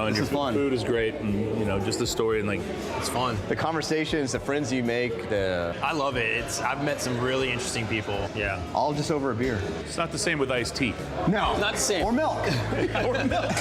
know, and This your is fun. food is great, and you know, just the story and like It's fun. The conversations, the friends you make, I love it. I've met some really interesting people. Yeah. all just over a beer. it's not the same with iced tea. No. Not the same. Or milk. Or milk.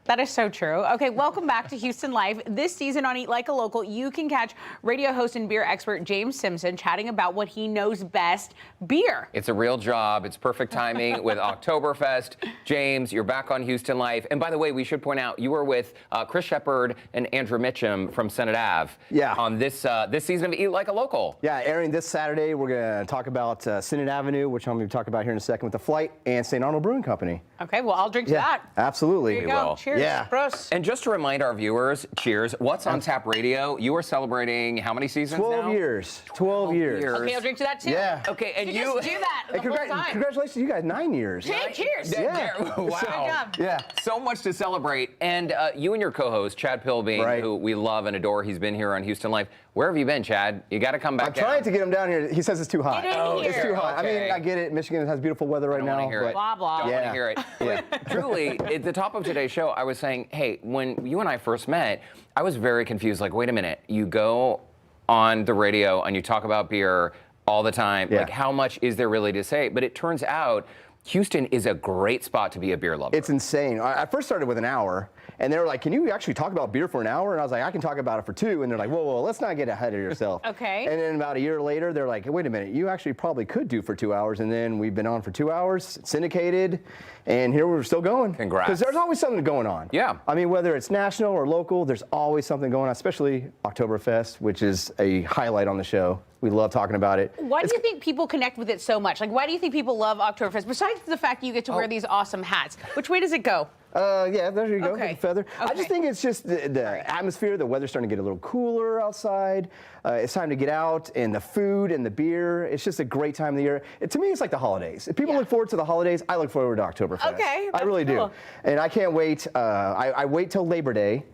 That is so true. Okay, welcome back to Houston Live. This season on Eat Like a Local, you can catch radio host and beer expert James Simpson chatting about what he knows best, beer. It's a real job. It's perfect timing with Oktoberfest. James, you're back on Houston Live. And by the way, we should point out you were with Chris Shepard and Andrew Mitchum from Senate Ave. Yeah. On this season of Eat Like a Local. Yeah, airing this Saturday, we're going to talk about Senate Avenue, which I'm going to talk about here in a second with The Flight, and St. Arnold Brewing Company. Okay, well, I'll drink to that. Absolutely. Here you go. will. Cheers. Yeah. Bros. And just to remind our viewers, cheers, what's on tap radio? You are celebrating how many seasons 12 now? years. 12 years. Okay, I'll drink to that too. Yeah. Okay, and you... Just do that Hey, the whole time. congratulations, you guys, 9 years. Hey, cheers. Yeah. Wow. Good job. Yeah. So much to celebrate. And you and your co-host, Chad Pilbeam, Right. who we love and adore, he's been here on Houston Live. Where have you been, Chad? You got to come back I'm trying to get him down here. He says it's too hot. Get in here. It's too hot. I Okay. mean, I get it. Michigan has beautiful weather right don't wanna now. hear it. Blah, blah. Don't want to Yeah. hear it. But truly, at the top of today's show, I was saying, hey, when you and I first met, I was very confused. Like, wait a minute, you go on the radio and you talk about beer all the time. Yeah. Like, how much is there really to say? But it turns out Houston is a great spot to be a beer lover. It's insane. I first started with an hour, and they were like, can you actually talk about beer for an hour? And I was like, I can talk about it for 2. And they're like, whoa, let's not get ahead of yourself. Okay. And then about a year later, they're like, wait a minute, you actually probably could do for 2 hours. And then we've been on for 2 hours, syndicated, and here we're still going. Congrats. Because there's always something going on. Yeah. I mean, whether it's national or local, there's always something going on, especially Oktoberfest, which is a highlight on the show. We love talking about it. Why do you think people connect with it so much? Like, why do you think people love Oktoberfest? Besides the fact that you get to wear these awesome hats, which way does it go? Yeah, there you go, Okay. with the feather. I Okay. just think it's just the atmosphere, the weather's starting to get a little cooler outside. It's time to get out, and the food and the beer. It's just a great time of the year. To me, it's like the holidays. If people look forward to the holidays, I look forward to Oktoberfest. Okay, I that's really cool. do. And I can't wait. I wait till Labor Day.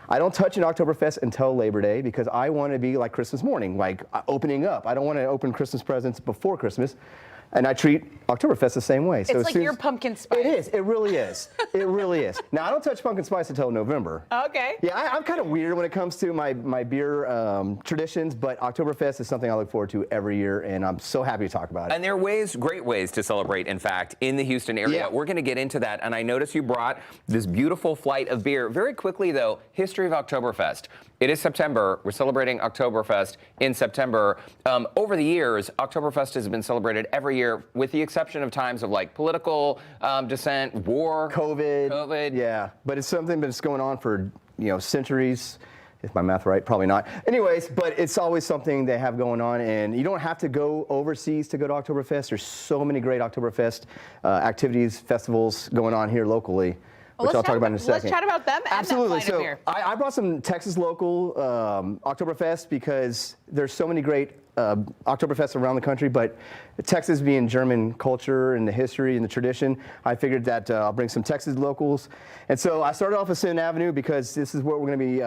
I don't touch an Oktoberfest until Labor Day because I want to be like Christmas morning, like opening up. I don't want to open Christmas presents before Christmas. And I treat Oktoberfest the same way. So It's as like soon your as- pumpkin spice. It is. It really is. It really is. Now, I don't touch pumpkin spice until November. Okay. Yeah, I'm kind of weird when it comes to my beer traditions, but Oktoberfest is something I look forward to every year, and I'm so happy to talk about it. And there are great ways to celebrate, in fact, in the Houston area. Yeah. We're going to get into that. And I noticed you brought this beautiful flight of beer. Very quickly, though, history of Oktoberfest. It is September. We're celebrating Oktoberfest in September. Over the years, Oktoberfest has been celebrated every year, with the exception of times of like political dissent, war, COVID. Yeah, but it's something that's going on for centuries. Is my math right? Probably not. Anyways, but it's always something they have going on, and you don't have to go overseas to go to Oktoberfest. There's so many great Oktoberfest activities, festivals going on here locally. Well, Which I'll talk about in a second. Let's chat about them and Absolutely. that flight of beer. I brought some Texas local Oktoberfest because there's so many great Oktoberfests around the country, but Texas being German culture and the history and the tradition, I figured that I'll bring some Texas locals. And so I started off with Sin Avenue because this is what we're going to be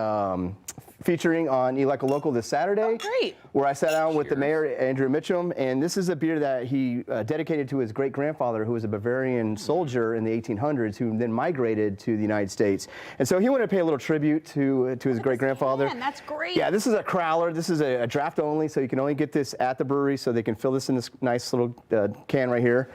featuring on Eat Like a Local this Saturday. Oh, great. Where I sat down with the mayor, Andrew Mitchum, and this is a beer that he dedicated to his great-grandfather, who was a Bavarian soldier in the 1800s, who then migrated to the United States. And so he wanted to pay a little tribute to his great-grandfather. Man, that's great. Yeah, this is a crowler. This is a draft only, so you can only get this at the brewery, so they can fill this in this nice little can right here.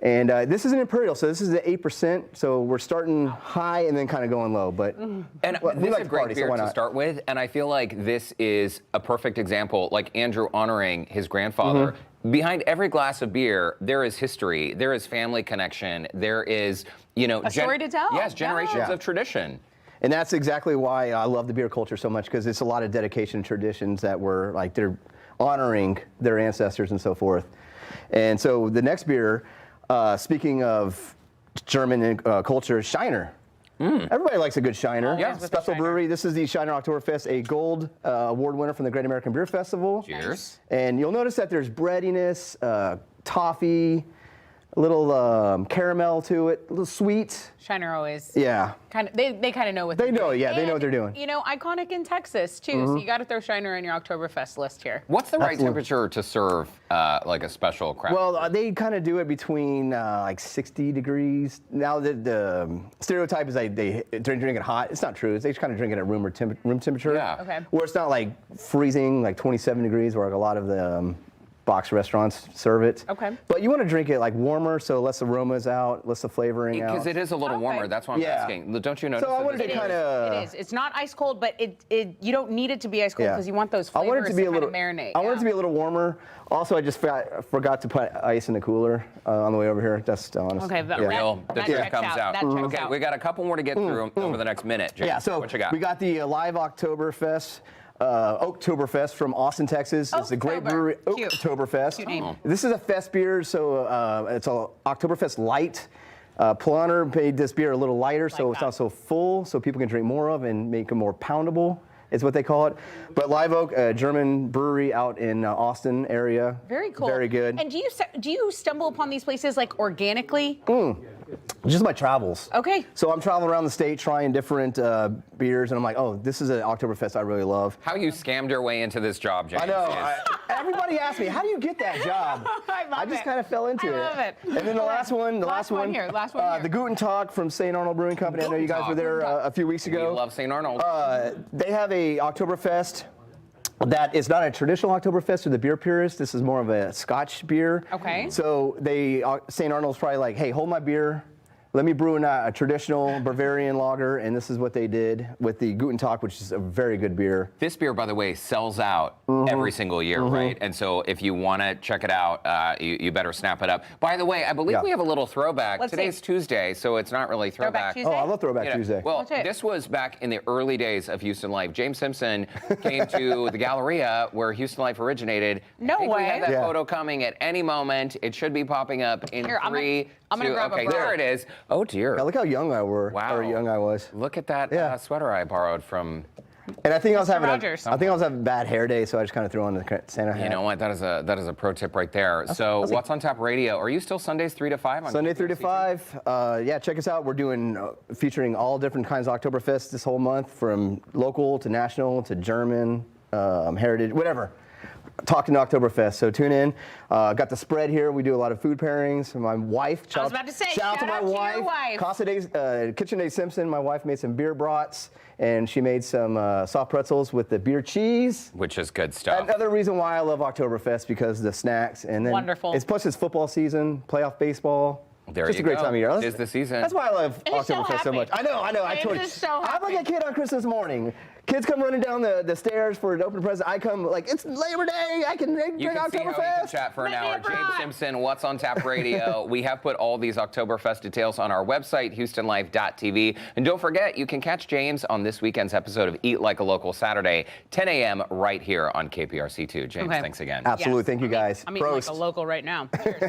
And this is an Imperial, so this is an 8%, so we're starting high and then kind of going low. But And we this like is a to great party, so beer why to not? start with, and I feel like this is a perfect example, like Andrew honoring his grandfather. Mm-hmm. Behind every glass of beer, there is history, there is family connection, there is, A story to tell. Yes, generations Yeah. of tradition. And that's exactly why I love the beer culture so much, because it's a lot of dedication and traditions that were like they're honoring their ancestors and so forth. And so the next beer, speaking of German culture, Shiner. Everybody likes a good Shiner. Always with the Special Shiner. brewery. This is the Shiner Oktoberfest, a gold award winner from the Great American Beer Festival. Cheers. And you'll notice that there's breadiness, toffee, a little caramel to it, a little sweet. Shiner always. Yeah. They kind of know what They they're know, doing. yeah, they know what And, they're doing. You know, iconic in Texas too. So you got to throw Shiner in your Oktoberfest list here. What's the right Absolutely. temperature to serve like a special craft? Well, they kind of do it between like 60 degrees. Now the stereotype is they drink it hot. It's not true. They just kind of drink it at room temperature. Yeah. Okay. Where it's not like freezing, like 27 degrees, where like a lot of the box restaurants serve it. Okay. But you want to drink it like warmer, so less aromas out, less the flavoring out. Because it is a little warmer. Okay. That's why I'm Yeah. asking. Don't you notice? So I that wanted this to is- kind of. It is. It's not ice cold, but you don't need it to be ice cold Yeah. because you want those I flavors want it to be a little marinate. I want it to be a little warmer. Also, I just forgot to put ice in the cooler on the way over here. That's honest. Okay, The that real, the that truth checks comes out. That checks Okay, out. we got a couple more to get through over the next minute. James, Yeah, so what you got? we got the live Oktoberfest. Oktoberfest from Austin, Texas. It's a great Oktober. brewery. Cute. Oktoberfest. Cute name. This is a fest beer, so it's a Oktoberfest light. Planner made this beer a little lighter, so it's that. not so full, so people can drink more of and make it more poundable, is what they call it. But Live Oak, a German brewery out in Austin area. Very cool. Very good. And do you stumble upon these places like organically? Just my travels. Okay. So I'm traveling around the state trying different beers, and I'm like, oh, this is an Oktoberfest I really love. How you scammed your way into this job, James? I know. is- Everybody asks me, how do you get that job? I love just it. kind of fell into I love it. And then the last one, Last one here. the Guten Tag from St. Arnold Brewing Company. I know you guys were there a few weeks You ago. love St. Arnold. They have a Oktoberfest that is not a traditional Oktoberfest to the beer purist. This is more of a Scotch beer. Okay. So St. Arnold's probably like, hey, hold my beer. Let me brew a traditional Bavarian lager, and this is what they did with the Guten Tag, which is a very good beer. This beer, by the way, sells out every single year, right? And so if you want to check it out, you better snap it up. By the way, I believe Yeah. we have a little throwback. Let's Today's see. Tuesday, so it's not really Throwback throwback. Tuesday? Oh, I love Throwback You know, Tuesday. Well, What's it? this was back in the early days of Houston Life. James Simpson came to the Galleria where Houston Life originated. No I think way. We have that Yeah. photo coming at any moment. It should be popping up in Here, I'm gonna- 3, I'm gonna 2. grab a Okay, bra. there it is. Oh dear. Now, look how young I were. Wow. Or young I was. Look at that Yeah. sweater I borrowed from. And I think I was having Rogers. I think I was having a bad hair day, so I just kind of threw on the Santa hat. You know what? That is a pro tip right there. So, that's a- what's on tap radio? Are you still Sundays 3 to 5 on Sunday 3 to KPRC? 5. Yeah, check us out. We're doing featuring all different kinds of Oktoberfest this whole month, from local to national to German, heritage, whatever. Talking Oktoberfest, so tune in. Got the spread here. We do a lot of food pairings. My wife. I was about to say, shout out to shout my out to wife. your wife. Casa Days, Kitchen Day Simpson. My wife made some beer brats, and she made some soft pretzels with the beer cheese. Which is good stuff. Another reason why I love Oktoberfest, because of the snacks, and then Wonderful. Plus it's football season, playoff baseball. There Just you a great go. time of year. It is the season. That's why I love And he's so Oktoberfest so happy. much. I know. I James told you. is so I'm like a happy. kid on Christmas morning. Kids come running down the stairs for an open present. I come like, it's Labor Day. I can drink You can see how we can Oktoberfest. chat for an Make me hour. a brat. James Simpson, What's on Tap Radio. We have put all these Oktoberfest details on our website, HoustonLife.tv. And don't forget, you can catch James on this weekend's episode of Eat Like a Local Saturday, 10 a.m. right here on KPRC2. James, Okay. thanks again. Absolutely. Yes. Thank you guys. I'm eating like Prost. a local right now. Cheers.